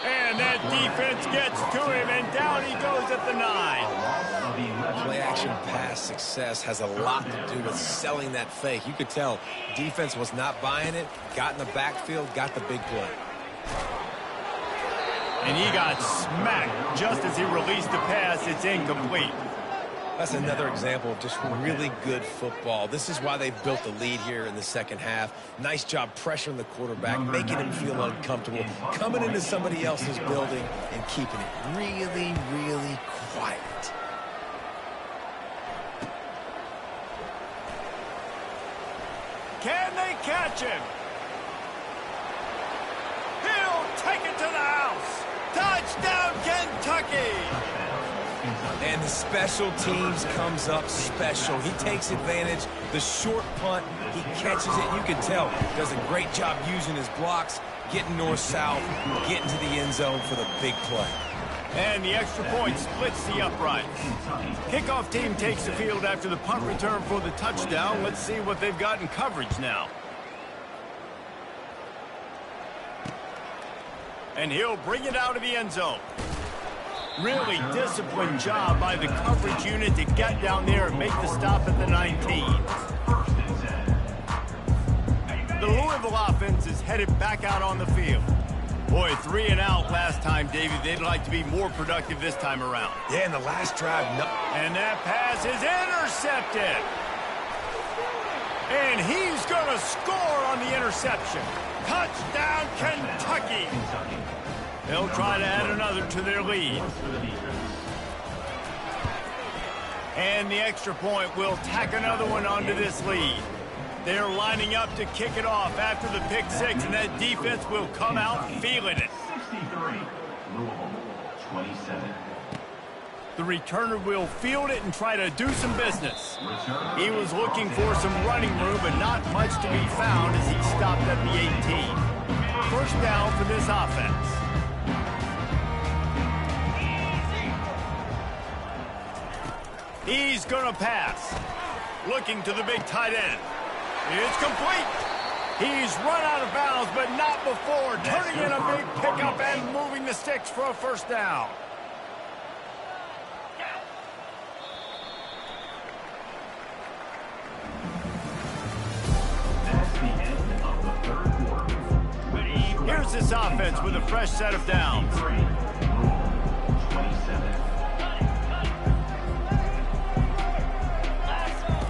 Speaker 1: And that defense gets to him, and down he goes at the 9.
Speaker 3: Play-action pass success has a lot to do with selling that fake. You could tell defense was not buying it, got in the backfield, got the big play.
Speaker 1: And he got smacked just as he released the pass. It's incomplete.
Speaker 3: That's another example of just really good football. This is why they built the lead here in the second half. Nice job pressuring the quarterback, making him feel uncomfortable, coming into somebody else's building and keeping it really, really quiet.
Speaker 1: Can they catch him? He'll take it to the house. Touchdown, Kentucky!
Speaker 3: And the special teams comes up special. He takes advantage. The short punt, he catches it. You can tell, does a great job using his blocks, getting north-south, getting to the end zone for the big play.
Speaker 1: And the extra point splits the uprights. Kickoff team takes the field after the punt return for the touchdown. Let's see what they've got in coverage now. And he'll bring it out of the end zone. Really disciplined job by the coverage unit to get down there and make the stop at the 19. The Louisville offense is headed back out on the field. Boy, 3 and out last time, Davey. They'd like to be more productive this time around.
Speaker 3: Yeah, in the last drive, no.
Speaker 1: And that pass is intercepted. And he's going to score on the interception. Touchdown, Kentucky. They'll try to add another to their lead. And the extra point will tack another one onto this lead. They're lining up to kick it off after the pick 6, and that defense will come out feeling it.
Speaker 4: 63, Louisville, 27.
Speaker 1: The returner will field it and try to do some business. He was looking for some running room, but not much to be found as he stopped at the 18. First down for this offense. He's going to pass. Looking to the big tight end. It's complete. He's run out of bounds, but not before. Turning in a big pickup and moving the sticks for a first down.
Speaker 4: That's the end of the third quarter.
Speaker 1: Here's this offense with a fresh set of downs.
Speaker 4: 27.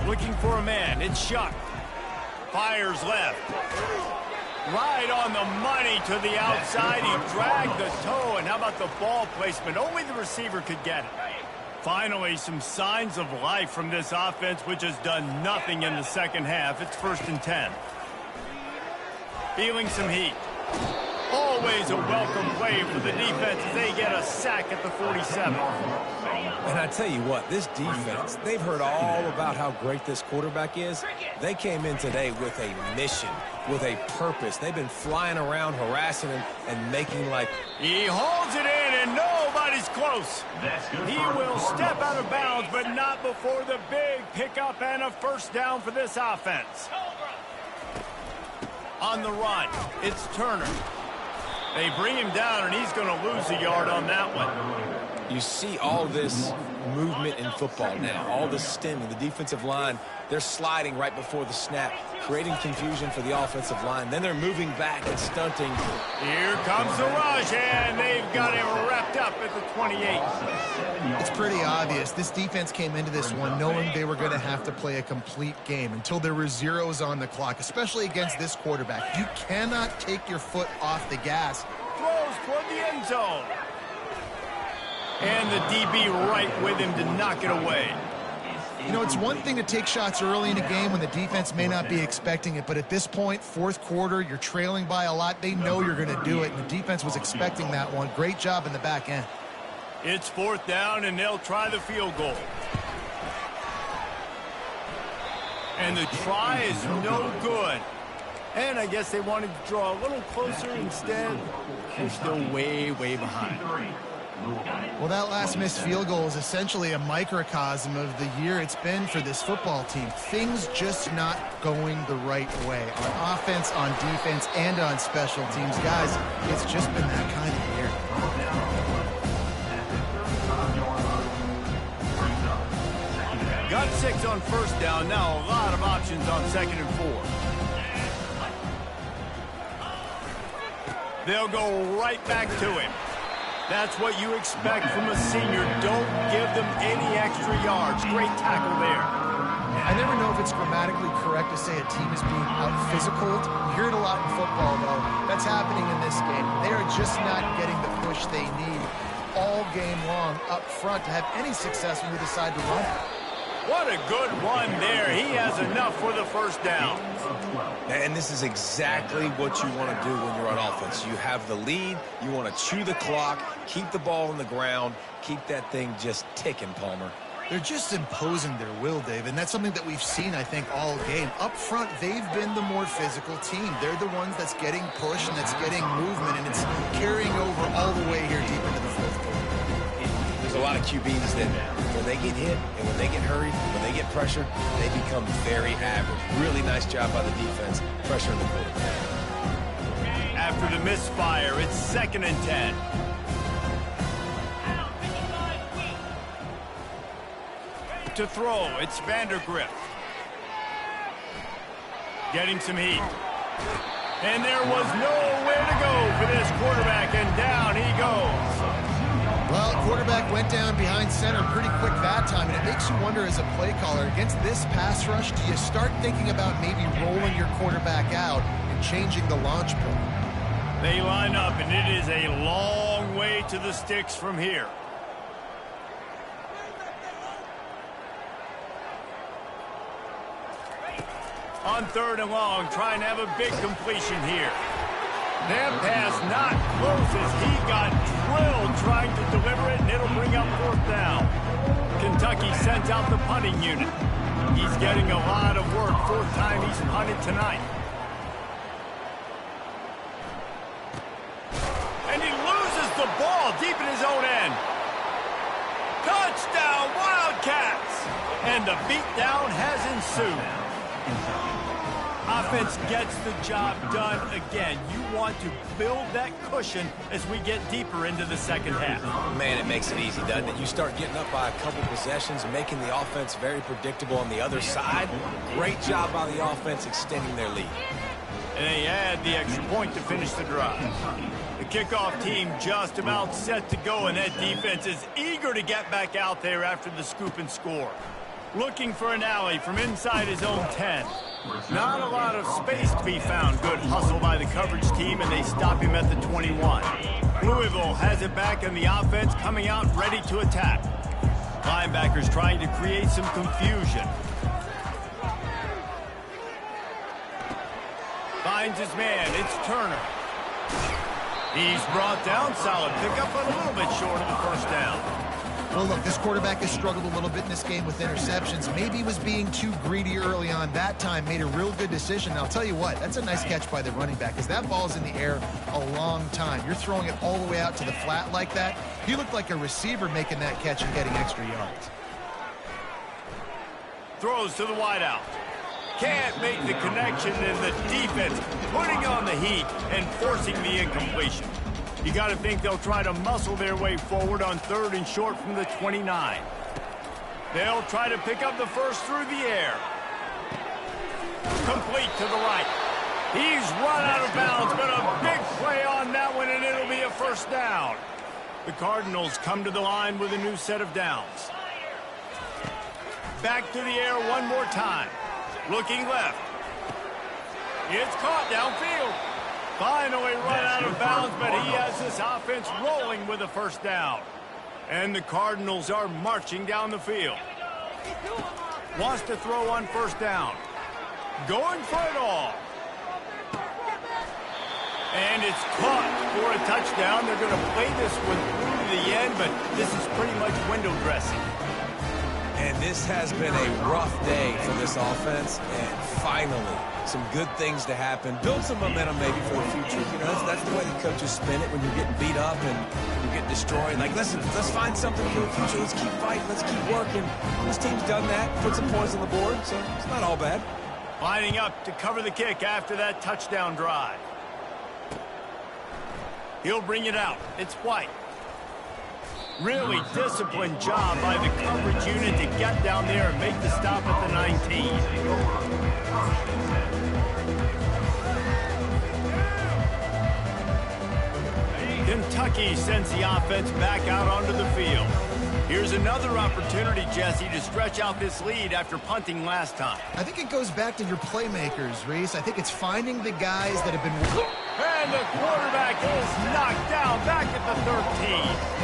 Speaker 1: Looking for a man. It's Shuck. Fires left. Right on the money to the outside. He dragged the toe. And how about the ball placement? Only the receiver could get it. Finally, some signs of life from this offense, which has done nothing in the second half. It's 1st and 10. Feeling some heat. Always a welcome play for the defense as they get a sack at the 47.
Speaker 3: And I tell you what, this defense, they've heard all about how great this quarterback is. They came in today with a mission, with a purpose. They've been flying around, harassing him, and making like...
Speaker 1: He holds it in, and nobody's close. close. He will step out of bounds, but not before the big pickup and a first down for this offense. On the run, it's Turner. They bring him down, and he's going to lose a yard on that one.
Speaker 3: You see all this movement in football now, all the stemming. The defensive line, they're sliding right before the snap, creating confusion for the offensive line. Then they're moving back and stunting.
Speaker 1: Here comes the rush, and they've got him wrapped up at the 28.
Speaker 2: It's pretty obvious. This defense came into this one knowing they were going to have to play a complete game until there were zeros on the clock, especially against this quarterback. You cannot take your foot off the gas.
Speaker 1: Throws toward the end zone. And the DB right with him to knock it away.
Speaker 2: You know, it's one thing to take shots early in a game when the defense may not be expecting it, but at this point, fourth quarter, you're trailing by a lot. They know you're going to do it, and the defense was expecting that one. Great job in the back end.
Speaker 1: It's fourth down, and they'll try the field goal. And the try is no good. And I guess they wanted to draw a little closer instead. They're still way, way behind.
Speaker 2: Well, that last missed field goal is essentially a microcosm of the year it's been for this football team. Things just not going the right way on offense, on defense, and on special teams. Guys, it's just been that kind of year.
Speaker 1: Got 6 on first down. Now a lot of options on 2nd and 4. They'll go right back to him. That's what you expect from a senior. Don't give them any extra yards. Great tackle there.
Speaker 2: I never know if it's grammatically correct to say a team is being out-physicaled. You hear it a lot in football, though. That's happening in this game. They are just not getting the push they need all game long up front to have any success when we decide to run it.
Speaker 1: What a good run there. He has enough for the first down.
Speaker 3: And this is exactly what you want to do when you're on offense. You have the lead. You want to chew the clock, keep the ball on the ground, keep that thing just ticking, Palmer.
Speaker 2: They're just imposing their will, Dave, and that's something that we've seen, I think, all game. Up front, they've been the more physical team. They're the ones that's getting pushed and that's getting movement, and it's carrying over all the way here deep into the fourth quarter.
Speaker 3: There's a lot of QBs that when they get hit and when they get hurried, when they get pressured, they become very average. Really nice job by the defense, pressuring the quarterback.
Speaker 1: After the misfire, it's 2nd and 10. To throw, it's Vandergrift. Getting some heat. And there was nowhere to go for this quarterback, and down he goes.
Speaker 2: Well, quarterback went down behind center pretty quick that time, and it makes you wonder as a play caller, against this pass rush, do you start thinking about maybe rolling your quarterback out and changing the launch point?
Speaker 1: They line up, and it is a long way to the sticks from here. On 3rd and long, trying to have a big completion here. That pass not close as he got drilled trying to deliver it, and it'll bring up 4th down. Kentucky sends out the punting unit. He's getting a lot of work. 4th time he's punted tonight. And he loses the ball deep in his own end. Touchdown, Wildcats! And the beatdown has ensued. Offense gets the job done again. You want to build that cushion as we get deeper into the second half.
Speaker 3: Man, it makes it easy, doesn't it? You start getting up by a couple possessions, making the offense very predictable on the other side. Great job by the offense extending their lead.
Speaker 1: And they add the extra point to finish the drive. The kickoff team just about set to go, and that defense is eager to get back out there after the scoop and score. Looking for an alley from inside his own 10. Not a lot of space to be found. Good hustle by the coverage team, and they stop him at the 21. Louisville has it back, and the offense coming out ready to attack. Linebackers trying to create some confusion. Finds his man. It's Turner. He's brought down. Solid pickup, but a little bit short of the first down.
Speaker 2: Well, look, this quarterback has struggled a little bit in this game with interceptions. Maybe he was being too greedy early on that time, made a real good decision. And I'll tell you what, that's a nice catch by the running back because that ball's in the air a long time. You're throwing it all the way out to the flat like that. He looked like a receiver making that catch and getting extra yards.
Speaker 1: Throws to the wideout. Can't make the connection, and the defense putting on the heat and forcing the incompletion. You got to think they'll try to muscle their way forward on 3rd and short from the 29. They'll try to pick up the first through the air. Complete to the right. He's run out of bounds, but a big play on that one, and it'll be a first down. The Cardinals come to the line with a new set of downs. Back to the air one more time. Looking left. It's caught downfield. Finally run out of bounds, but he has this offense rolling with a first down. And the Cardinals are marching down the field. Wants to throw on first down. Going for it all. And it's caught for a touchdown. They're going to play this one through to the end, but this is pretty much window dressing.
Speaker 3: And this has been a rough day for this offense, and finally, some good things to happen. Build some momentum maybe for the future. You know, that's the way the coaches spin it when you're getting beat up and you're getting destroyed. Like, listen, let's find something for the future. Let's keep fighting. Let's keep working. This team's done that, put some points on the board, so it's not all bad.
Speaker 1: Lining up to cover the kick after that touchdown drive. He'll bring it out. It's White. Really disciplined job by the coverage unit to get down there and make the stop at the 19. Kentucky sends the offense back out onto the field. Here's another opportunity, Jesse, to stretch out this lead after punting last time.
Speaker 2: I think it goes back to your playmakers, Reese. I think it's finding the guys that have been...
Speaker 1: And the quarterback is knocked down back at the 13.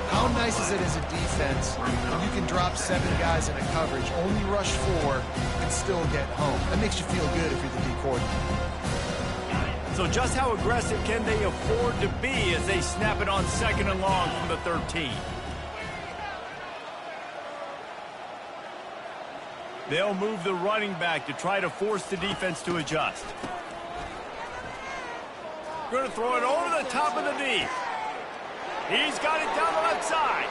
Speaker 2: How nice is it as a defense when you can drop 7 guys in a coverage, only rush 4, and still get home? That makes you feel good if you're the D coordinator.
Speaker 1: So just how aggressive can they afford to be as they snap it on 2nd and long from the 13? They'll move the running back to try to force the defense to adjust. Going to throw it over the top of the D. He's got it down the left side.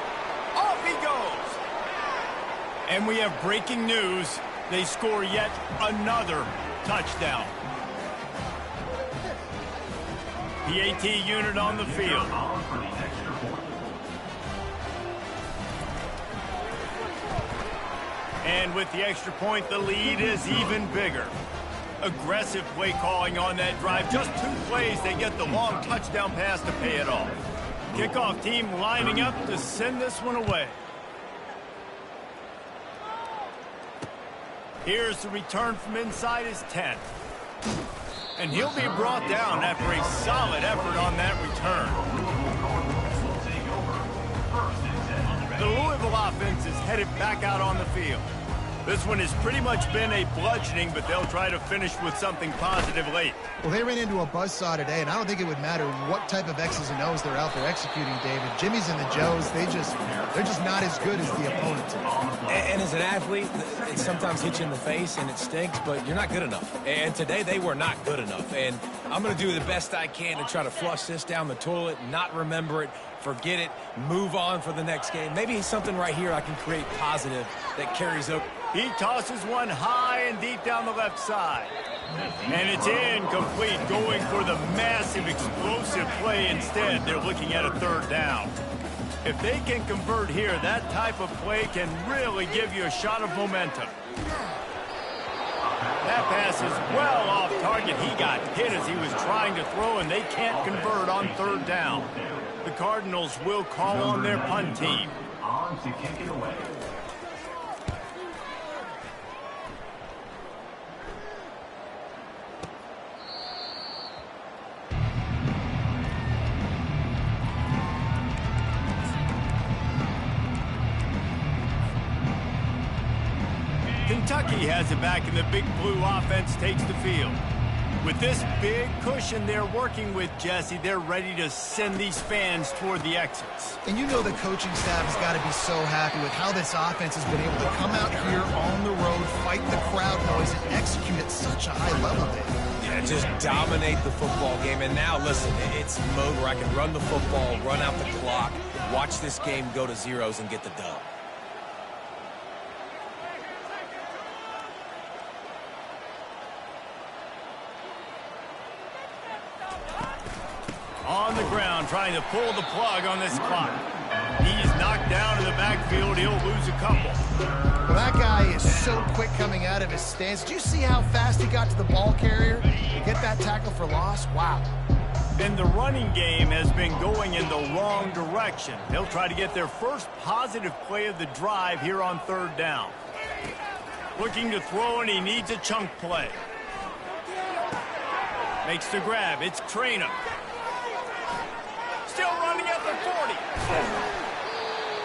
Speaker 1: Off he goes. And we have breaking news. They score yet another touchdown. PAT unit on the field. And with the extra point, the lead is even bigger. Aggressive play calling on that drive. Just 2 plays, they get the long touchdown pass to pay it off. Kickoff team lining up to send this one away. Here's the return from inside his 10. And he'll be brought down after a solid effort on that return. The Louisville offense is headed back out on the field. This one has pretty much been a bludgeoning, but they'll try to finish with something positive late.
Speaker 2: Well, they ran into a buzzsaw today, and I don't think it would matter what type of X's and O's they're out there executing, David. Jimmy's and the Joes, they're just not as good as the opponent.
Speaker 3: And as an athlete, it sometimes hits you in the face and it stinks, but you're not good enough. And today they were not good enough. And I'm going to do the best I can to try to flush this down the toilet, not remember it, forget it, move on for the next game. Maybe something right here I can create positive that carries over.
Speaker 1: He tosses one high and deep down the left side. And it's incomplete, going for the massive explosive play instead. They're looking at a 3rd down. If they can convert here, that type of play can really give you a shot of momentum. That pass is well off target. He got hit as he was trying to throw, and they can't convert on 3rd down. The Cardinals will call on their punt team.
Speaker 4: On to kick it away.
Speaker 1: Kentucky has it back, and the Big Blue offense takes the field. With this big cushion they're working with, Jesse, they're ready to send these fans toward the exits.
Speaker 2: And you know the coaching staff has got to be so happy with how this offense has been able to come out here on the road, fight the crowd noise, and execute at such a high level, Dave.
Speaker 3: Yeah, just dominate the football game. And now, listen, it's mode where I can run the football, run out the clock, watch this game go to zeros and get the dub.
Speaker 1: On the ground, trying to pull the plug on this clock. He's knocked down in the backfield. He'll lose a couple.
Speaker 2: Well, that guy is so quick coming out of his stance. Did you see how fast he got to the ball carrier to get that tackle for loss? Wow.
Speaker 1: And the running game has been going in the wrong direction. They'll try to get their first positive play of the drive here on third down. Looking to throw, and he needs a chunk play. Makes the grab. It's Traynor. Still running at the 40.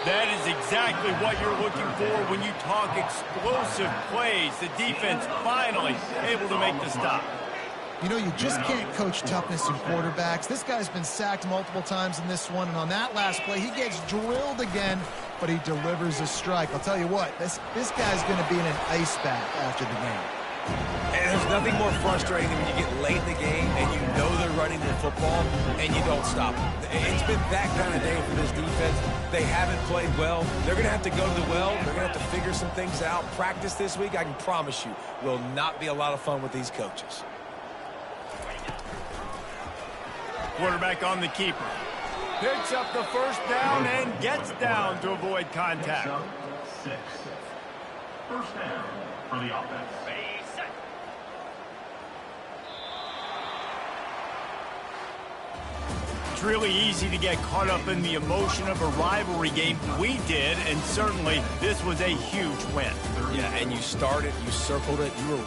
Speaker 1: That is exactly what you're looking for when you talk explosive plays. The defense finally able to make the stop.
Speaker 2: You know, you just can't coach toughness in quarterbacks. This guy's been sacked multiple times in this one, and on that last play, he gets drilled again, but he delivers a strike. I'll tell you what, this guy's going to be in an ice bath after the game.
Speaker 3: And there's nothing more frustrating than when you get late in the game and you know they're running the football and you don't stop them. It's been that kind of day for this defense. They haven't played well. They're going to have to go to the well. They're going to have to figure some things out. Practice this week, I can promise you, will not be a lot of fun with these coaches.
Speaker 1: Quarterback on the keeper. Picks up the first down and gets down to avoid contact.
Speaker 4: 6. First down for the offense.
Speaker 1: It's really easy to get caught up in the emotion of a rivalry game. We did, and certainly this was a huge win.
Speaker 3: Yeah, and you started, you circled it, you were